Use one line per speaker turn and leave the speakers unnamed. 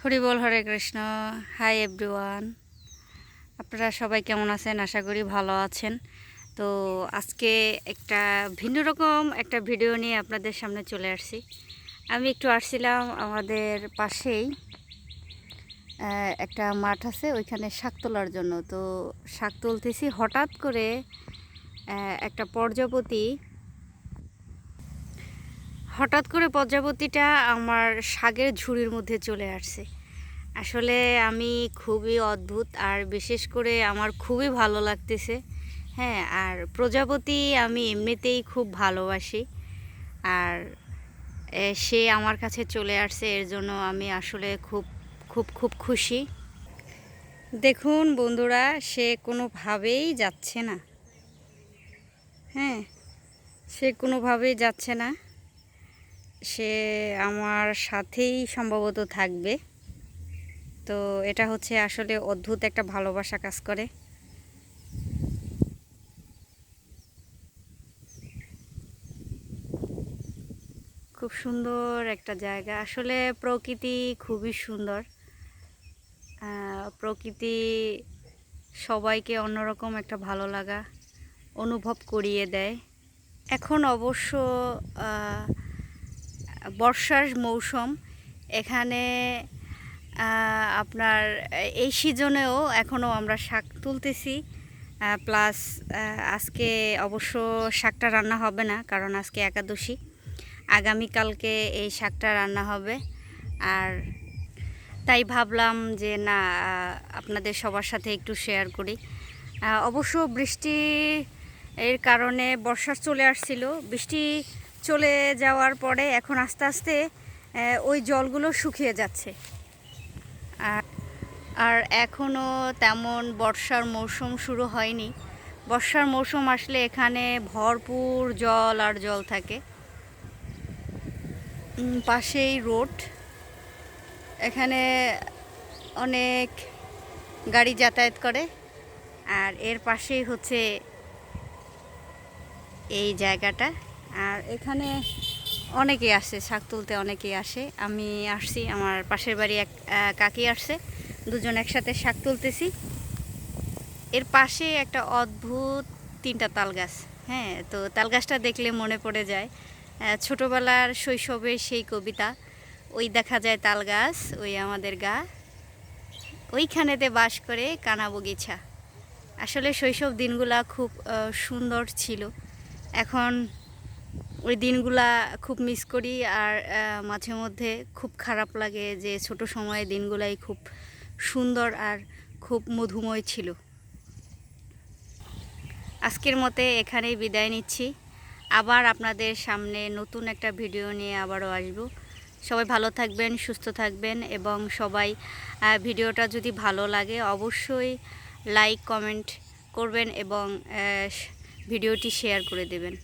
হরি বল, হরে Krishna. Hi everyone, আপনারা সবাই কেমন আছেন? আশা করি ভালো আছেন। তো আজকে একটা ভিন্ন রকম একটা ভিডিও নিয়ে আপনাদের সামনে চলে আসছি। আমি একটু আসছিলাম আমাদের পাশেই একটা মাঠ আছে, ওইখানে শাক তোলার জন্য। তো শাক তুলতেছি, হঠাৎ করে একটা প্রজাপতিটা আমার শাকের ঝুড়ির মধ্যে চলে আসছে। আসলে আমি খুবই অদ্ভুত, আর বিশেষ করে আমার খুবই ভালো লাগতেছে। হ্যাঁ, আর প্রজাপতি আমি এমনিতেই খুব ভালোবাসি, আর সে আমার কাছে চলে আসছে, এর জন্য আমি আসলে খুব খুব খুব খুশি। দেখুন বন্ধুরা, সে কোনোভাবেই যাচ্ছে না। হ্যাঁ, সে কোনোভাবেই যাচ্ছে না, সে আমার সাথেই সম্ভবত থাকবে। তো এটা হচ্ছে আসলে অদ্ভুত একটা ভালোবাসা কাজ করে। খুব সুন্দর একটা জায়গা, আসলে প্রকৃতি খুবই সুন্দর। প্রকৃতি সবাইকে অন্যরকম একটা ভালো লাগা অনুভব করিয়ে দেয়। এখন অবশ্য বর্ষার মৌসুম, এখানে আপনার এই সিজনেও এখনও আমরা শাক তুলতেছি। প্লাস আজকে অবশ্য শাকটা রান্না হবে না, কারণ আজকে একাদশী। আগামীকালকে এই শাকটা রান্না হবে। আর তাই ভাবলাম যে না, আপনাদের সবার সাথে একটু শেয়ার করি। অবশ্য বৃষ্টি এর কারণে বর্ষা চলে আসছিল, বৃষ্টি চলে যাওয়ার পরে এখন আস্তে আস্তে ওই জলগুলো শুকিয়ে যাচ্ছে। আর এখনও তেমন বর্ষার মৌসুম শুরু হয়নি। বর্ষার মৌসুম আসলে এখানে ভরপুর জল আর জল থাকে। পাশেই রোড, এখানে অনেক গাড়ি যাতায়াত করে। আর এর পাশেই হচ্ছে এই জায়গাটা। আর এখানে অনেকেই আসে শাক তুলতে, অনেকেই আসে। আমি আসছি, আমার পাশের বাড়ি এক কাকি আসছে, দুজন একসাথে শাক তুলতেছি। এর পাশে একটা অদ্ভুত 3টা তাল গাছ। হ্যাঁ, তো তাল গাছটা দেখলে মনে পড়ে যায় ছোটোবেলার শৈশবের সেই কবিতা, ওই দেখা যায় তাল গাছ ওই আমাদের গা, ওইখানেতে বাস করে কানা বগিচা। আসলে শৈশব দিনগুলা খুব সুন্দর ছিল। এখন ওই দিনগুলা খুব মিস করি, আর মাঝে মধ্যে খুব খারাপ লাগে যে ছোট সময়ের দিনগুলাই খুব সুন্দর আর খুব মধুময় ছিল। আজকের মতে এখানেই বিদায় নিচ্ছি। আবার আপনাদের সামনে নতুন একটা ভিডিও নিয়ে আবারও আসব। সবাই ভালো থাকবেন, সুস্থ থাকবেন, এবং সবাই ভিডিওটা যদি ভালো লাগে অবশ্যই লাইক কমেন্ট করবেন এবং ভিডিওটি শেয়ার করে দেবেন।